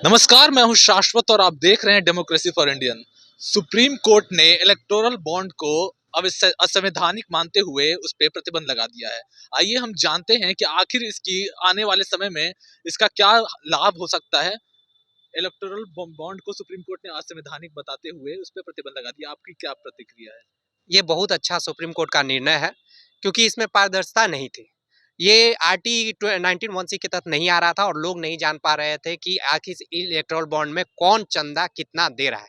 नमस्कार, मैं हूं शाश्वत और आप देख रहे हैं democracy for Indian. Supreme court ने इलेक्टोरल बॉन्ड को अब असंवैधानिक मानते हुए उस पर प्रतिबंध लगा दिया है। आइए हम जानते हैं कि आखिर इसकी आने वाले समय में इसका क्या लाभ हो सकता है। इलेक्टोरल बॉन्ड को सुप्रीम कोर्ट ने असंवैधानिक बताते हुए उस पर प्रतिबंध लगा दिया। आपकी क्या प्रतिक्रिया है? ये बहुत अच्छा सुप्रीम कोर्ट का निर्णय है क्योंकि इसमें पारदर्शिता नहीं थी। ये आरटी 19(1) के तहत नहीं आ रहा था और लोग नहीं जान पा रहे थे कि आखिर इस इलेक्टोरल बॉन्ड में कौन चंदा कितना दे रहा है।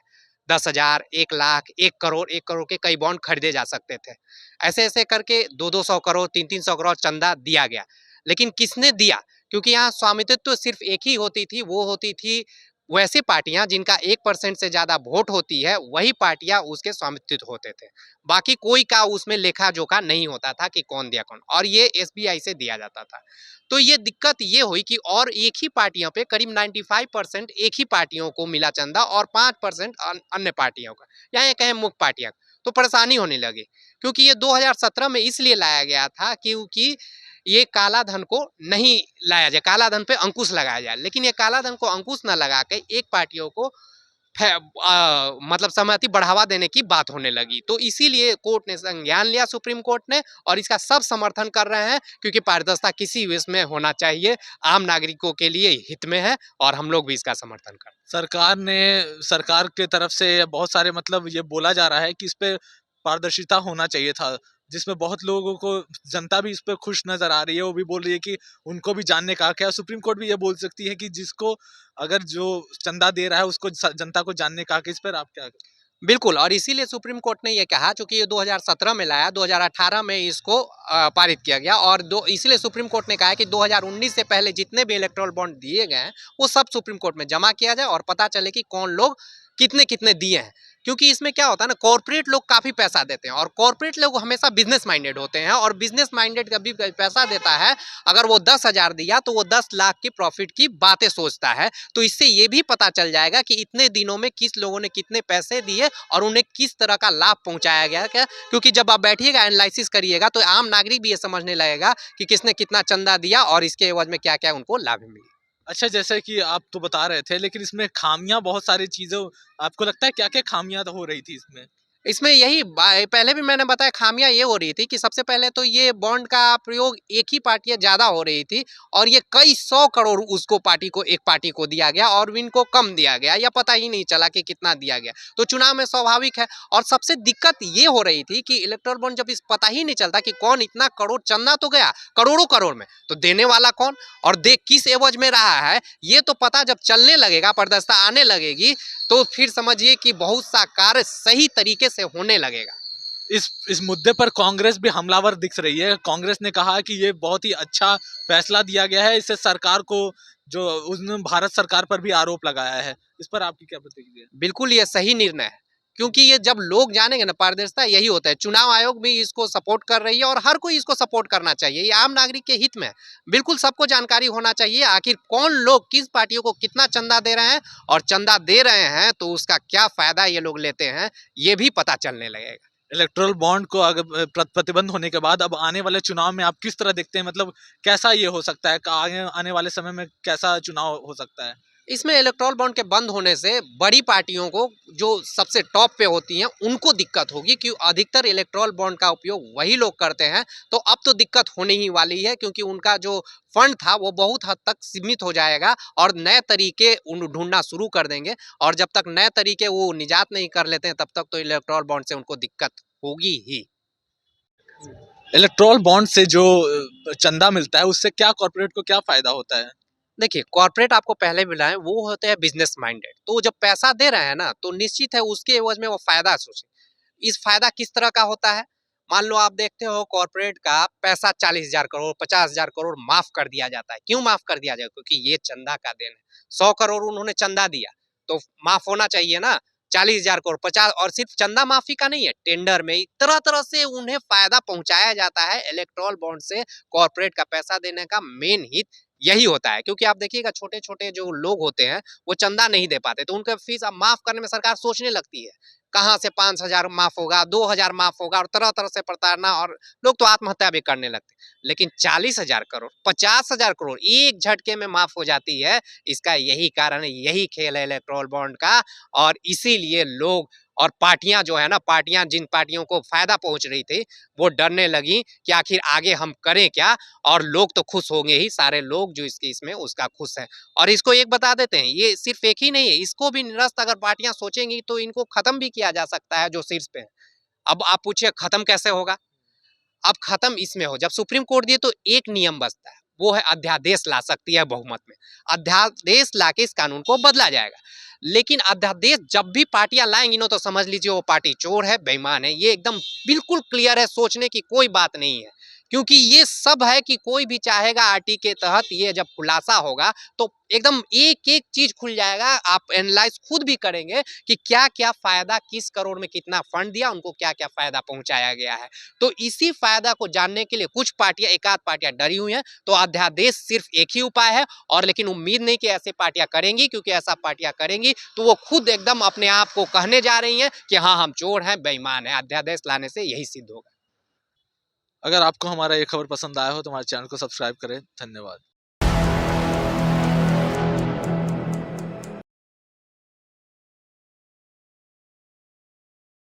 10,000, 1,00,000, 1 करोड़, 1 करोड़ के कई बॉन्ड खरीदे जा सकते थे। ऐसे ऐसे करके 200-200 करोड़, 300-300 करोड़ चंदा दिया गया। लेकिन किसने दिया? क्योंकि यहाँ स्वामित्व तो सिर्फ एक ही होती थी, वो होती थी वैसी पार्टियां जिनका 1% से ज्यादा वोट होती है, वही पार्टियां उसके स्वामित्व होते थे। बाकी कोई का उसमें लेखा जोखा नहीं होता था कि कौन दिया कौन, और ये एसबीआई से दिया जाता था। तो ये दिक्कत ये हुई कि और एक ही पार्टियों पे करीब 95% एक ही पार्टियों को मिला चंदा और 5% अन्य पार्टियों का, या ये कहें मुख्य पार्टियां। तो परेशानी होने लगी क्योंकि ये 2017 में इसलिए लाया गया था क्योंकि ये काला धन को नहीं लाया जाए, काला धन पे अंकुश लगाया जाए। लेकिन ये काला धन को अंकुश न लगा के एक पार्टियों को मतलब सहमति बढ़ावा देने की बात होने लगी। तो इसीलिए कोर्ट ने संज्ञान लिया, सुप्रीम कोर्ट ने, और इसका सब समर्थन कर रहे हैं क्योंकि पारदर्शिता किसी भी इसमें होना चाहिए, आम नागरिकों के लिए हित में है और हम लोग भी इसका समर्थन कर। सरकार के तरफ से बहुत सारे मतलब ये बोला जा रहा है कि इस पे पारदर्शिता होना चाहिए था, जिसमें बहुत लोगों को जनता भी इस पे खुश नजर आ रही है। वो भी बोल रही है कि उनको भी जानने का हक है। सुप्रीम कोर्ट भी ये बोल सकती है कि जिसको अगर जो चंदा दे रहा है उसको जनता को जानने का हक है। इस पर आप क्या? बिल्कुल, और इसीलिए सुप्रीम कोर्ट ने ये कहा, चूंकि ये 2017 में लाया, 2018 में इसको पारित किया गया, और इसलिए सुप्रीम कोर्ट ने कहा है कि 2019 से पहले जितने भी इलेक्टोरल बॉन्ड दिए गए हैं वो सब सुप्रीम कोर्ट में जमा किया जाए और पता चले कि कौन लोग कितने कितने दिए हैं। क्योंकि इसमें क्या होता है ना, कॉर्पोरेट लोग काफी पैसा देते हैं और कॉर्पोरेट लोग हमेशा बिजनेस माइंडेड होते हैं, और बिजनेस माइंडेड कभी पैसा देता है, अगर वो 10,000 दिया तो वो 10 लाख की प्रॉफिट की बातें सोचता है। तो इससे ये भी पता चल जाएगा कि इतने दिनों में किस लोगों ने कितने पैसे दिए और उन्हें किस तरह का लाभ पहुंचाया गया क्या। क्योंकि जब आप बैठिएगा, एनालिसिस करिएगा, तो आम नागरिक भी ये समझने लगेगा कि किसने कितना चंदा दिया और इसके एवज में क्या क्या उनको लाभ मिले। अच्छा, जैसे कि आप तो बता रहे थे, लेकिन इसमें खामियां बहुत सारी चीजें, आपको लगता है क्या क्या खामियां तो हो रही थी इसमें? इसमें यही पहले भी मैंने बताया, खामियां ये हो रही थी कि सबसे पहले तो ये बॉन्ड का प्रयोग एक ही पार्टियां ज्यादा हो रही थी और ये कई 100 करोड़ उसको पार्टी को, एक पार्टी को दिया गया और इनको कम दिया गया या पता ही नहीं चला कि कितना दिया गया। तो चुनाव में स्वाभाविक है। और सबसे दिक्कत ये हो रही थी कि इलेक्टोरल बॉन्ड जब इस पता ही नहीं चलता कि कौन इतना करोड़, चंदा तो गया करोड़ों करोड़ में, तो देने वाला कौन और दे किस एवज में रहा है, ये तो पता जब चलने लगेगा, पारदर्शिता आने लगेगी, तो फिर समझिए कि बहुत सा कार्य सही तरीके से होने लगेगा। इस मुद्दे पर कांग्रेस भी हमलावर दिख रही है। कांग्रेस ने कहा कि ये बहुत ही अच्छा फैसला दिया गया है, इससे सरकार को, जो उसने भारत सरकार पर भी आरोप लगाया है। इस पर आपकी क्या प्रतिक्रिया है? बिल्कुल ये सही निर्णय है क्योंकि ये जब लोग जानेंगे ना, पारदर्शिता यही होता है। चुनाव आयोग भी इसको सपोर्ट कर रही है और हर कोई इसको सपोर्ट करना चाहिए, ये आम नागरिक के हित में है। बिल्कुल सबको जानकारी होना चाहिए आखिर कौन लोग किस पार्टियों को कितना चंदा दे रहे हैं, और चंदा दे रहे हैं तो उसका क्या फायदा ये लोग लेते हैं, ये भी पता चलने लगेगा। इलेक्टोरल बॉन्ड को अगर प्रतिबंध होने के बाद अब आने वाले चुनाव में आप किस तरह देखते हैं? मतलब कैसा ये हो सकता है, आगे आने वाले समय में कैसा चुनाव हो सकता है? इसमें इलेक्टोरल बॉन्ड के बंद होने से बड़ी पार्टियों को, जो सबसे टॉप पे होती हैं, उनको दिक्कत होगी क्योंकि अधिकतर इलेक्टोरल बॉन्ड का उपयोग वही लोग करते हैं। तो अब तो दिक्कत होने ही वाली है क्योंकि उनका जो फंड था वो बहुत हद तक सीमित हो जाएगा और नए तरीके ढूंढना शुरू कर देंगे, और जब तक नए तरीके वो निजात नहीं कर लेते हैं तब तक तो इलेक्टोरल बॉन्ड से उनको दिक्कत होगी ही। इलेक्टोरल बॉन्ड से जो चंदा मिलता है उससे क्या कॉर्पोरेट को क्या फायदा होता है? देखिए, कॉर्पोरेट आपको पहले मिला है, वो होते हैं बिजनेस माइंडेड। तो जब पैसा दे रहे हैं ना, तो निश्चित है उसके एवज में वो फायदा सोचे। इस फायदा किस तरह का होता है? मान लो आप देखते हो कॉर्पोरेट का पैसा 40,000 करोड़, 50,000 करोड़ माफ कर दिया जाता है। क्यों माफ कर दिया जाए? क्योंकि ये चंदा का देन है। 100 करोड़ उन्होंने चंदा दिया तो माफ होना चाहिए ना। 40,000 करोड़, 50, और सिर्फ चंदा माफी का नहीं है, टेंडर में तरह तरह से उन्हें फायदा पहुंचाया जाता है। इलेक्टोरल बॉन्ड से कॉर्पोरेट का पैसा देने का मेन हित यही होता है। क्योंकि आप देखिएगा, छोटे छोटे जो लोग होते हैं वो चंदा नहीं दे पाते, तो उनका फीस अब माफ करने में सरकार सोचने लगती है। कहाँ से 5,000 माफ होगा, 2,000 माफ होगा, और तरह तरह से प्रताड़ना, और लोग तो आत्महत्या भी करने लगते। लेकिन 40,000 करोड़, 50,000 करोड़ एक झटके में माफ हो जाती है। इसका यही कारण है, यही खेल है इलेक्टोरल बॉन्ड का। और इसीलिए लोग और पार्टियां जो है ना, पार्टियां, जिन पार्टियों को फायदा पहुंच रही थी, वो डरने लगी कि आखिर आगे हम करें क्या। और लोग तो खुश होंगे ही, सारे लोग जो इसमें उसका खुश है। और इसको एक बता देते हैं, ये सिर्फ एक ही नहीं है, इसको भी निरस्त अगर पार्टियां सोचेंगी तो इनको खत्म भी किया जा सकता है जो शीर्ष पे है। अब आप पूछिए खत्म कैसे होगा? अब खत्म इसमें हो, जब सुप्रीम कोर्ट दिए तो एक नियम बचता है, वो है अध्यादेश ला सकती है बहुमत में। अध्यादेश लाके इस कानून को बदला जाएगा। लेकिन अध्यादेश जब भी पार्टियां लाएंगी ना, तो समझ लीजिए वो पार्टी चोर है, बेईमान है। ये एकदम बिल्कुल क्लियर है, सोचने की कोई बात नहीं है। क्योंकि ये सब है कि कोई भी चाहेगा आरटी के तहत, ये जब खुलासा होगा तो एकदम एक एक चीज खुल जाएगा। आप एनालाइज खुद भी करेंगे कि क्या क्या फायदा, किस करोड़ में कितना फंड दिया, उनको क्या क्या फायदा पहुंचाया गया है। तो इसी फायदा को जानने के लिए कुछ पार्टियां, एकाध पार्टियां डरी हुई हैं। तो अध्यादेश सिर्फ एक ही उपाय है। और लेकिन उम्मीद नहीं कि ऐसे पार्टियां करेंगी, क्योंकि ऐसा पार्टियां करेंगी तो वो खुद एकदम अपने आप को कहने जा रही हैं कि हाँ हम चोर हैं, बेईमान हैं। अध्यादेश लाने से यही सिद्ध होगा। अगर आपको हमारा ये खबर पसंद आया हो तो हमारे चैनल को सब्सक्राइब करें। धन्यवाद।